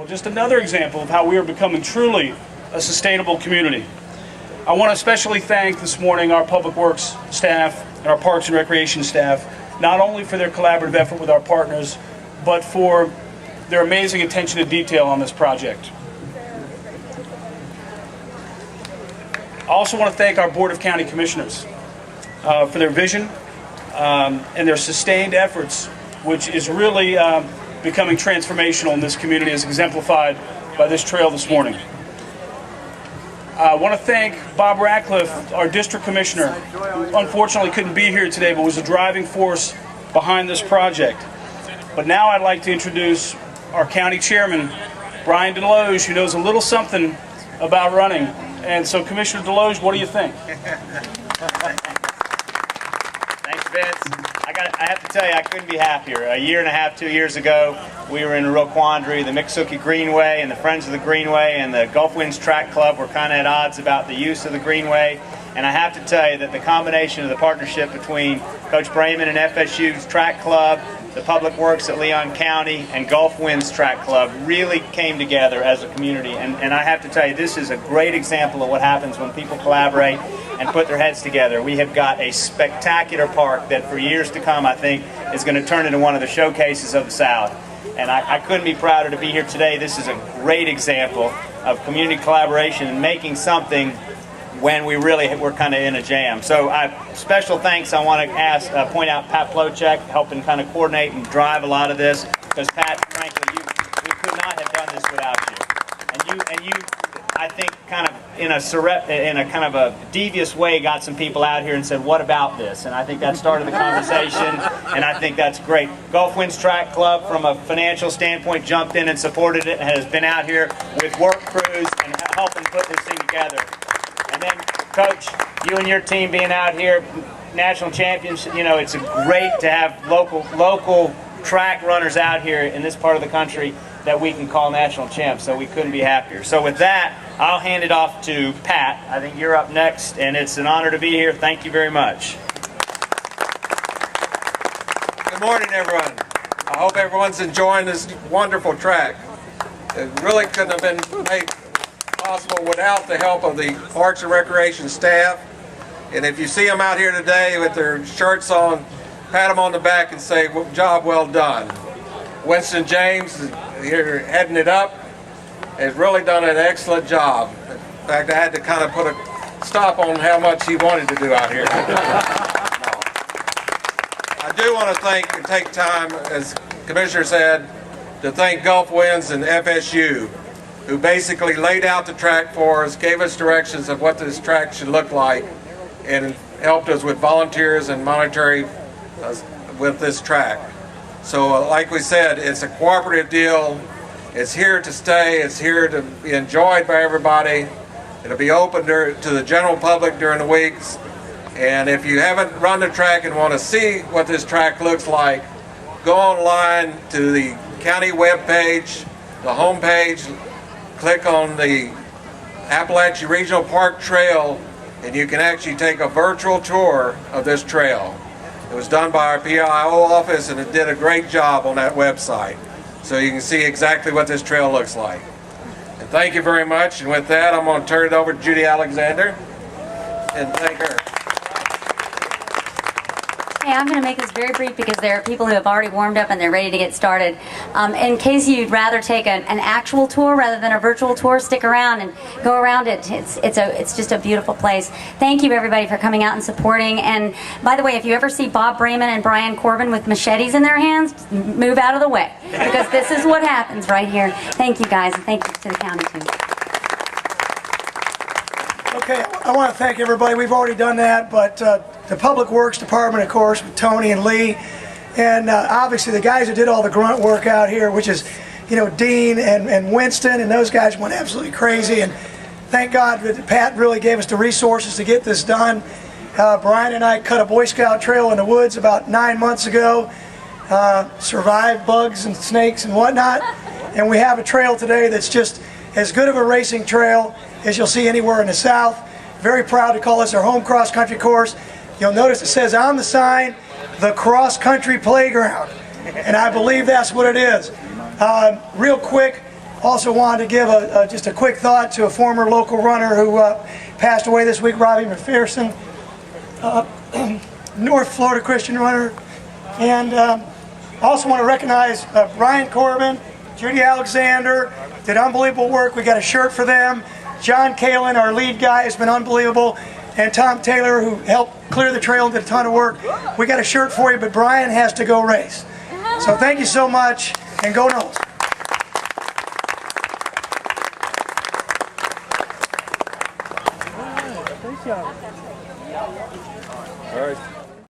Just another example of how we are becoming truly a sustainable community. I want to especially thank this morning our Public Works staff and our Parks and Recreation staff, not only for their collaborative effort with our partners, but for their amazing attention to detail on this project. I also want to thank our Board of County Commissioners for their vision and their sustained efforts, which is really becoming transformational in this community, as exemplified by this trail this morning. I want to thank Bob Ratcliffe, our District Commissioner, who unfortunately couldn't be here today, but was a driving force behind this project. But now I'd like to introduce our County Chairman, Brian Deloge, who knows a little something about running. And so, Commissioner Deloge, what do you think? Thanks, Vince. I have to tell you, I couldn't be happier. A year and a half, 2 years ago, we were in a real quandary. The Miccosukee Greenway and the Friends of the Greenway and the Gulf Winds Track Club were kind of at odds about the use of the Greenway. And I have to tell you that the combination of the partnership between Coach Brayman and FSU's Track Club, the Public Works at Leon County, and Gulf Winds Track Club really came together as a community. And I have to tell you, this is a great example of what happens when people collaborate and put their heads together. We have got a spectacular park that for years to come, I think, is going to turn into one of the showcases of the South. And I couldn't be prouder to be here today. This is a great example of community collaboration and making something when we really were kind of in a jam. So special thanks. I want to point out Pat Plochek, helping kind of coordinate and drive a lot of this, because Pat, frankly, we could not have done this without you. And you, I think, kind of in a kind of a devious way, got some people out here and said, "What about this?" And I think that started the conversation, and I think that's great. Gulf Winds Track Club, from a financial standpoint, jumped in and supported it, and has been out here with work crews and helping put this thing together. And then, Coach, you and your team being out here, national champions, you know, it's great to have local track runners out here in this part of the country that we can call national champs, so we couldn't be happier. So with that, I'll hand it off to Pat. I think you're up next, and it's an honor to be here. Thank you very much. Good morning, everyone. I hope everyone's enjoying this wonderful track. It really couldn't have been made possible without the help of the Parks and Recreation staff. And if you see them out here today with their shirts on, pat them on the back and say, "Job well done." Winston James is here heading it up, has really done an excellent job. In fact, I had to kind of put a stop on how much he wanted to do out here. I do want to take time, as Commissioner said, to thank Gulf Winds and FSU, who basically laid out the track for us, gave us directions of what this track should look like, and helped us with volunteers and monetary with this track. So like we said, it's a cooperative deal. It's here to stay. It's here to be enjoyed by everybody. It'll be open to the general public during the weeks. And if you haven't run the track and want to see what this track looks like, go online to the county webpage, the homepage, click on the Apalachee Regional Park Trail, and you can actually take a virtual tour of this trail. It was done by our PIO office, and it did a great job on that website. So you can see exactly what this trail looks like. And thank you very much. And with that, I'm going to turn it over to Judy Alexander and thank her. Hey, I'm going to make this very brief because there are people who have already warmed up and they're ready to get started. In case you'd rather take an actual tour rather than a virtual tour, stick around and go around it. It's just a beautiful place. Thank you, everybody, for coming out and supporting. And by the way, if you ever see Bob Brayman and Brian Corbin with machetes in their hands, move out of the way, because this is what happens right here. Thank you, guys, and thank you to the county, too. Okay, I want to thank everybody. We've already done that, but the Public Works Department, of course, with Tony and Lee, and obviously the guys who did all the grunt work out here, which is, you know, Dean and Winston, and those guys went absolutely crazy. And thank God that Pat really gave us the resources to get this done. Brian and I cut a Boy Scout trail in the woods about 9 months ago, survived bugs and snakes and whatnot, and we have a trail today that's just as good of a racing trail as you'll see anywhere in the South. Very proud to call this our home cross-country course. You'll notice it says on the sign, the cross-country playground, and I believe that's what it is. Real quick, Also wanted to give just a quick thought to a former local runner who passed away this week, Robbie McPherson, North Florida Christian runner. And also want to recognize Brian Corbin, Judy Alexander, did unbelievable work. We got a shirt for them. John Kalin, our lead guy, has been unbelievable. And Tom Taylor, who helped clear the trail and did a ton of work. We got a shirt for you, but Brian has to go race. So thank you so much, and go Knowles. All right.